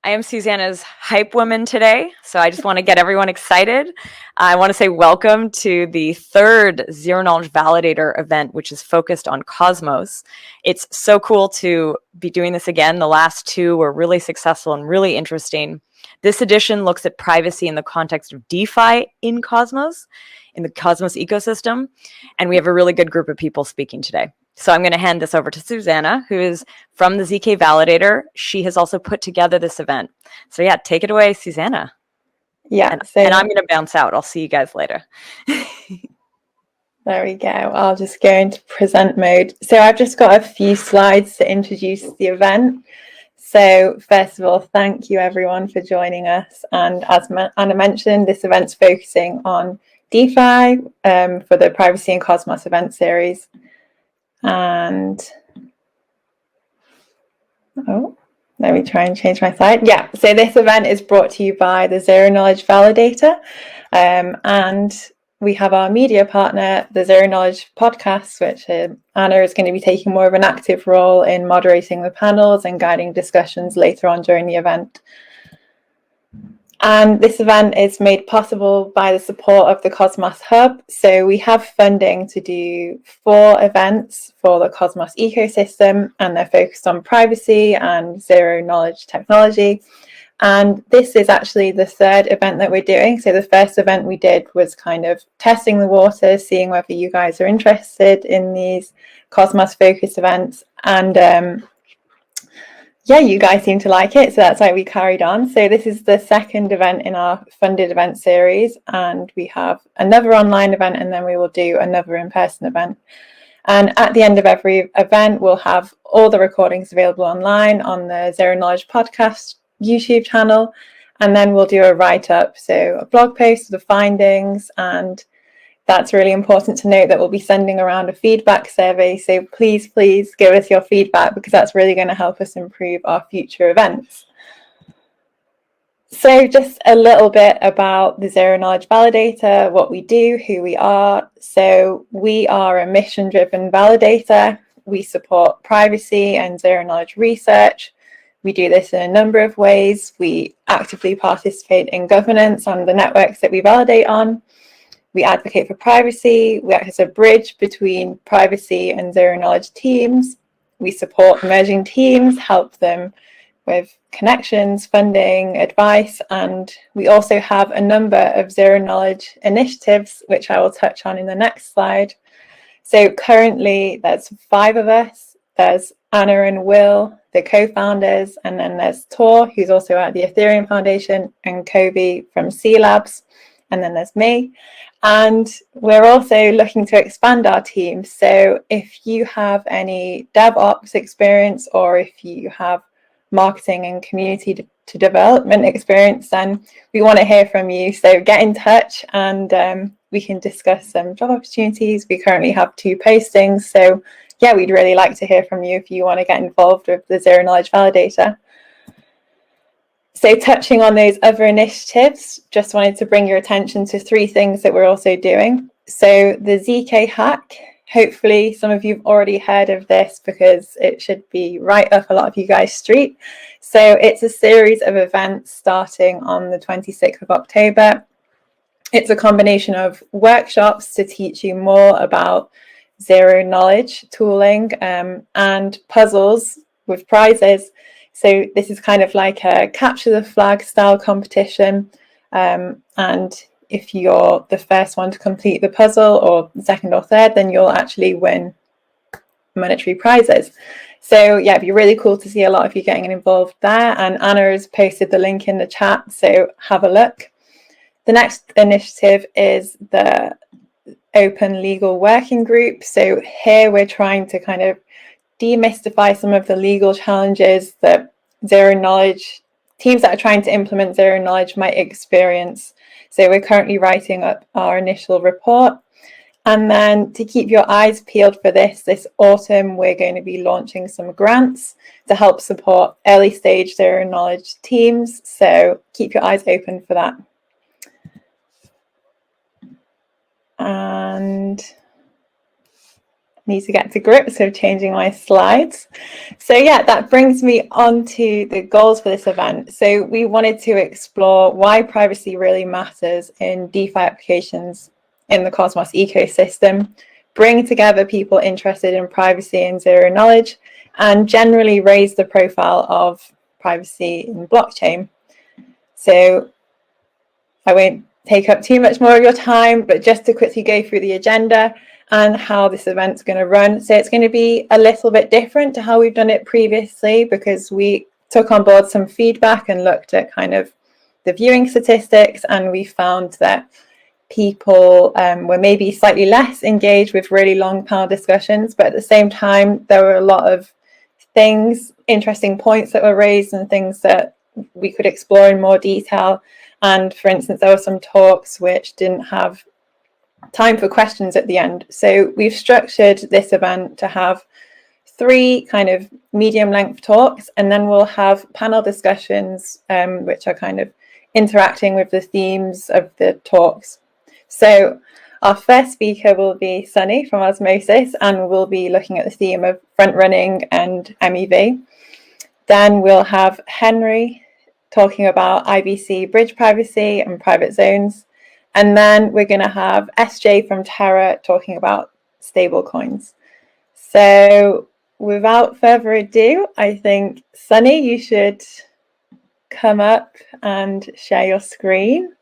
I am Susannah's hype woman today, so I just want to get everyone excited. I want to say welcome to the third Zero Knowledge Validator event, which is focused on Cosmos. It's so cool to be doing this again. The last two were really successful and really interesting. This edition looks at privacy in the context of DeFi in Cosmos, in the Cosmos ecosystem, and we have a really good group of people speaking today. So I'm going to hand this over to Susannah, who is from the ZKValidator. She has also put together this event. So yeah, take it away, Susannah. Yeah. And I'm going to bounce out. I'll see you guys later. There we go. I'll just go into present mode. So I've just got a few slides to introduce the event. So first of all, thank you everyone for joining us. And as Anna mentioned, this event's focusing on DeFi for the Privacy and Cosmos event series. And let me try and change my slide. Yeah, so this event is brought to you by the Zero Knowledge Validator. And we have our media partner, the Zero Knowledge Podcast, which Anna is going to be taking more of an active role in moderating the panels and guiding discussions later on during the event. And this event is made possible by the support of the Cosmos Hub. So we have funding to do 4 events for the Cosmos ecosystem, and they're focused on privacy and zero knowledge technology. And this is actually the 3rd event that we're doing. So the first event we did was kind of testing the waters, seeing whether you guys are interested in these Cosmos focused events. And yeah, you guys seem to like it, so that's why we carried on. So this is the 2nd event in our funded event series, and we have another online event, and then we will do another in-person event. And at the end of every event, we'll have all the recordings available online on the Zero Knowledge Podcast YouTube channel, and then we'll do a write-up, so a blog post of the findings. And that's really important to note that we'll be sending around a feedback survey. So please give us your feedback, because that's really going to help us improve our future events. So just a little bit about the Zero Knowledge Validator, what we do, who we are. So we are a mission-driven validator. We support privacy and zero knowledge research. We do this in a number of ways. We actively participate in governance on the networks that we validate on. We advocate for privacy. We act as a bridge between privacy and zero knowledge teams. We support emerging teams, help them with connections, funding, advice, and we also have a number of zero knowledge initiatives, which I will touch on in the next slide. So currently there's 5 of us. There's Anna and Will, the co-founders, and then there's Tor, who's also at the Ethereum Foundation, and Kobe from C Labs, and then there's me. And we're also looking to expand our team. So if you have any DevOps experience, or if you have marketing and community to development experience, then we want to hear from you. So get in touch, and we can discuss some job opportunities. We currently have 2 postings. So yeah, we'd really like to hear from you if you want to get involved with the Zero Knowledge Validator. So touching on those other initiatives, just wanted to bring your attention to 3 things that we're also doing. So the ZK hack, hopefully some of you've already heard of this, because it should be right up a lot of you guys' street. So it's a series of events starting on the 26th of October. It's a combination of workshops to teach you more about zero knowledge tooling, and puzzles with prizes. So this is kind of like a capture the flag style competition, and if you're the first one to complete the puzzle, or 2nd or 3rd, then you'll actually win monetary prizes. So yeah, it'd be really cool to see a lot of you getting involved there, and Anna has posted the link in the chat, so have a look. The next initiative is the Open Legal Working Group. So here we're trying to kind of demystify some of the legal challenges that zero knowledge teams that are trying to implement zero knowledge might experience. So we're currently writing up our initial report. And then to keep your eyes peeled for this autumn, we're going to be launching some grants to help support early stage zero knowledge teams. So keep your eyes open for that. And need to get to grips with changing my slides. So yeah, that brings me on to the goals for this event. So we wanted to explore why privacy really matters in DeFi applications in the Cosmos ecosystem, bring together people interested in privacy and zero knowledge, and generally raise the profile of privacy in blockchain. So I won't take up too much more of your time, but just to quickly go through the agenda and how this event's going to run. So it's going to be a little bit different to how we've done it previously, because we took on board some feedback and looked at kind of the viewing statistics, and we found that people were maybe slightly less engaged with really long panel discussions, but at the same time there were a lot of things, interesting points that were raised and things that we could explore in more detail. And for instance, there were some talks which didn't have time for questions at the end. So we've structured this event to have 3 kind of medium length talks, and then we'll have panel discussions which are kind of interacting with the themes of the talks. So our first speaker will be Sunny from Osmosis, and we'll be looking at the theme of front running and MEV. Then we'll have Henry talking about IBC bridge privacy and private zones. And then we're going to have SJ from Terra talking about stable coins. So without further ado, I think, Sunny, you should come up and share your screen.